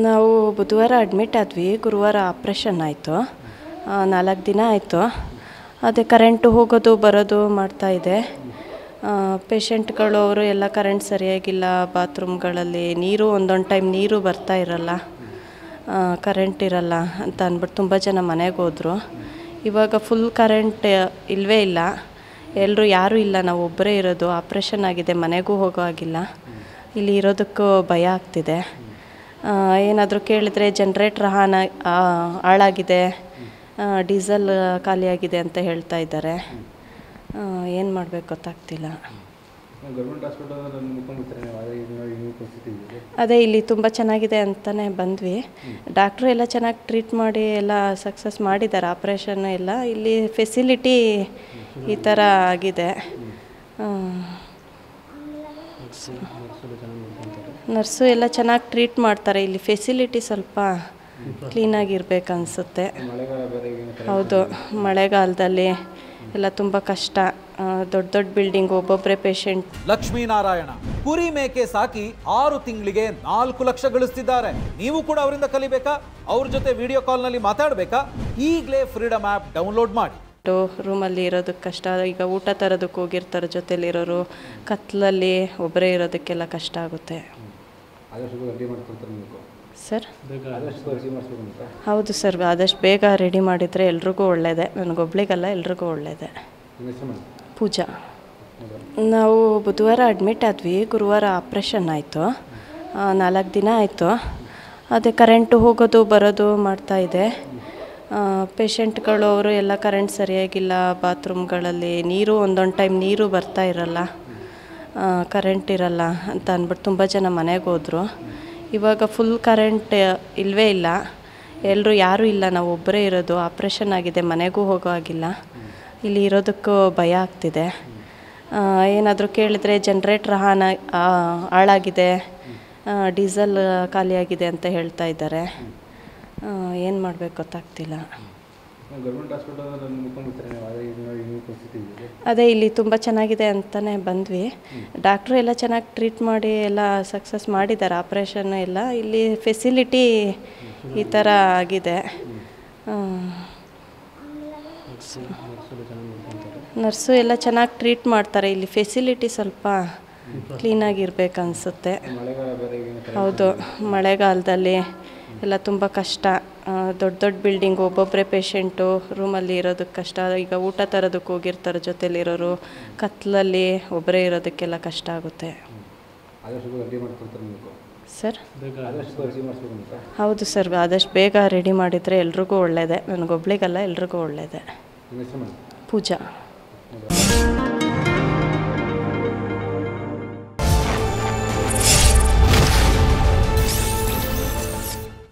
ನಾವು ಬುಧವಾರ ಅಡ್ಮಿಟ್ ಆದ್ವಿ, ಗುರುವಾರ ಆಪ್ರೇಷನ್ ಆಯಿತು. 4 ದಿನ ಆಯಿತು. ಅದೇ ಕರೆಂಟು ಹೋಗೋದು ಬರೋದು ಮಾಡ್ತಾಯಿದೆ. ಪೇಷಂಟ್ಗಳು ಅವರು ಎಲ್ಲ ಕರೆಂಟ್ ಸರಿಯಾಗಿಲ್ಲ, ಬಾತ್ರೂಮ್ಗಳಲ್ಲಿ ನೀರು ಒಂದೊಂದು ಟೈಮ್ ನೀರು ಬರ್ತಾ ಇರಲ್ಲ, ಕರೆಂಟ್ ಇರಲ್ಲ ಅಂತ ಅಂದ್ಬಿಟ್ಟು ತುಂಬ ಜನ ಮನೆಗೆ ಹೋದರು. ಇವಾಗ ಫುಲ್ ಕರೆಂಟ್ ಇಲ್ಲವೇ ಇಲ್ಲ, ಎಲ್ಲರೂ ಯಾರೂ ಇಲ್ಲ, ನಾವು ಒಬ್ಬರೇ ಇರೋದು. ಆಪ್ರೇಷನ್ ಆಗಿದೆ, ಮನೆಗೂ ಹೋಗೋ ಆಗಿಲ್ಲ. ಇಲ್ಲಿ ಇರೋದಕ್ಕೂ ಭಯ ಆಗ್ತಿದೆ. ಏನಾದರೂ ಕೇಳಿದರೆ ಜನ್ರೇಟ್ರ್ ಹಾಳಾಗಿದೆ, ಡೀಸೆಲ್ ಖಾಲಿಯಾಗಿದೆ ಅಂತ ಹೇಳ್ತಾ ಇದ್ದಾರೆ. ಏನು ಮಾಡಬೇಕು ಗೊತ್ತಾಗ್ತಿಲ್ಲ. ಅದೇ ಇಲ್ಲಿ ತುಂಬ ಚೆನ್ನಾಗಿದೆ ಅಂತಲೇ ಬಂದ್ವಿ. ಡಾಕ್ಟ್ರು ಎಲ್ಲ ಚೆನ್ನಾಗಿ ಟ್ರೀಟ್ ಮಾಡಿ ಎಲ್ಲ ಸಕ್ಸಸ್ ಮಾಡಿದ್ದಾರೆ ಆಪ್ರೇಷನ್ ಎಲ್ಲ. ಇಲ್ಲಿ ಫೆಸಿಲಿಟಿ ಈ ಥರ ಆಗಿದೆ. ನರ್ಸು ಎಲ್ಲ ಚೆನ್ನಾಗಿ ಟ್ರೀಟ್ ಮಾಡ್ತಾರೆ. ಇಲ್ಲಿ ಫೆಸಿಲಿಟಿ ಸ್ವಲ್ಪ ಕ್ಲೀನಾಗಿರ್ಬೇಕನ್ಸುತ್ತೆ. ಹೌದು, ಮಳೆಗಾಲದಲ್ಲಿ ಎಲ್ಲ ತುಂಬ ಕಷ್ಟ. ದೊಡ್ಡ ದೊಡ್ಡ ಬಿಲ್ಡಿಂಗ್, ಒಬ್ಬೊಬ್ಬರೇ ಪೇಷಂಟ್. ಲಕ್ಷ್ಮೀನಾರಾಯಣ ಕುರಿ ಮೇಕೆ ಸಾಕಿ 6 ತಿಂಗಳಿಗೆ 4 ಲಕ್ಷ ಗಳಿಸ್ತಿದ್ದಾರೆ. ನೀವು ಕೂಡ ಅವರಿಂದ ಕಲಿಬೇಕಾ? ಅವ್ರ ಜೊತೆ ವಿಡಿಯೋ ಕಾಲ್ನಲ್ಲಿ ಮಾತಾಡಬೇಕಾ? ಈಗಲೇ ಫ್ರೀಡಮ್ ಆ್ಯಪ್ ಡೌನ್ಲೋಡ್ ಮಾಡಿ. ರೂಮಲ್ಲಿ ಇರೋದಕ್ಕೆ ಕಷ್ಟ. ಈಗ ಊಟ ತರೋದಕ್ಕೆ ಹೋಗಿರ್ತಾರೆ ಜೊತೆಲಿರೋರು, ಕತ್ಲಲ್ಲಿ ಒಬ್ಬರೇ ಇರೋದಕ್ಕೆಲ್ಲ ಕಷ್ಟ ಆಗುತ್ತೆ. ಸರ್ ಹೌದು ಸರ್, ಆದಷ್ಟು ಬೇಗ ರೆಡಿ ಮಾಡಿದರೆ ಎಲ್ರಿಗೂ ಒಳ್ಳೆಯದೇ. ನನಗೊಬ್ಳಿಗಲ್ಲ, ಎಲ್ರಿಗೂ ಒಳ್ಳೆಯದೇ. ಪೂಜಾ. ನಾವು ಬುಧವಾರ ಅಡ್ಮಿಟ್ ಆದ್ವಿ, ಗುರುವಾರ ಆಪ್ರೇಷನ್ ಆಯಿತು. 4 ದಿನ ಆಯಿತು. ಅದೇ ಕರೆಂಟು ಹೋಗೋದು ಬರೋದು ಮಾಡ್ತಾಯಿದೆ. ಪೇಷಂಟ್ಗಳು ಅವರು ಎಲ್ಲ ಕರೆಂಟ್ ಸರಿಯಾಗಿಲ್ಲ, ಬಾತ್ರೂಮ್ಗಳಲ್ಲಿ ನೀರು ಒಂದೊಂದು ಟೈಮ್ ನೀರು ಬರ್ತಾ ಇರಲ್ಲ, ಕರೆಂಟ್ ಇರಲ್ಲ ಅಂತ ಅಂದ್ಬಿಟ್ಟು ತುಂಬ ಜನ ಮನೆಗೆ ಹೋದರು. ಇವಾಗ ಫುಲ್ ಕರೆಂಟ್ ಇಲ್ಲವೇ ಇಲ್ಲ, ಎಲ್ಲರೂ ಯಾರೂ ಇಲ್ಲ, ನಾವು ಒಬ್ಬರೇ ಇರೋದು. ಆಪ್ರೇಷನ್ ಆಗಿದೆ, ಮನೆಗೂ ಹೋಗೋ ಆಗಿಲ್ಲ. ಇಲ್ಲಿ ಇರೋದಕ್ಕೂ ಭಯ ಆಗ್ತಿದೆ. ಏನಾದರೂ ಕೇಳಿದರೆ ಜನ್ರೇಟ್ರ್ ಹಾಳಾಗಿದೆ, ಡೀಸೆಲ್ ಖಾಲಿಯಾಗಿದೆ ಅಂತ ಹೇಳ್ತಾ ಇದ್ದಾರೆ. ಏನು ಮಾಡಬೇಕು ಗೊತ್ತಾಗ್ತಿಲ್ಲ. ಅದೇ ಇಲ್ಲಿ ತುಂಬ ಚೆನ್ನಾಗಿದೆ ಅಂತಲೇ ಬಂದ್ವಿ. ಡಾಕ್ಟ್ರು ಎಲ್ಲ ಚೆನ್ನಾಗಿ ಟ್ರೀಟ್ ಮಾಡಿ ಎಲ್ಲ ಸಕ್ಸಸ್ ಮಾಡಿದ್ದಾರೆ ಆಪ್ರೇಷನ್ ಎಲ್ಲ. ಇಲ್ಲಿ ಫೆಸಿಲಿಟಿ ಈ ಥರ ಆಗಿದೆ. ನರ್ಸು ಎಲ್ಲ ಚೆನ್ನಾಗಿ ಟ್ರೀಟ್ ಮಾಡ್ತಾರೆ. ಇಲ್ಲಿ ಫೆಸಿಲಿಟಿ ಸ್ವಲ್ಪ ಕ್ಲೀನಾಗಿರ್ಬೇಕನ್ಸುತ್ತೆ. ಹೌದು, ಮಳೆಗಾಲದಲ್ಲಿ ಎಲ್ಲ ತುಂಬ ಕಷ್ಟ. ದೊಡ್ಡ ದೊಡ್ಡ ಬಿಲ್ಡಿಂಗ್, ಒಬ್ಬೊಬ್ಬರೇ ಪೇಷಂಟು, ರೂಮಲ್ಲಿ ಇರೋದಕ್ಕೆ ಕಷ್ಟ. ಈಗ ಊಟ ತರೋದಕ್ಕೆ ಹೋಗಿರ್ತಾರೆ ಜೊತೆಲಿರೋರು, ಕತ್ಲಲ್ಲಿ ಒಬ್ಬರೇ ಇರೋದಕ್ಕೆಲ್ಲ ಕಷ್ಟ ಆಗುತ್ತೆ. ಸರ್ ಹೌದು ಸರ್, ಆದಷ್ಟು ಬೇಗ ರೆಡಿ ಮಾಡಿದರೆ ಎಲ್ರಿಗೂ ಒಳ್ಳೆಯದೇ. ನನಗೊಬ್ಳಿಗಲ್ಲ, ಎಲ್ರಿಗೂ ಒಳ್ಳೆಯದೇ. ಪೂಜಾ.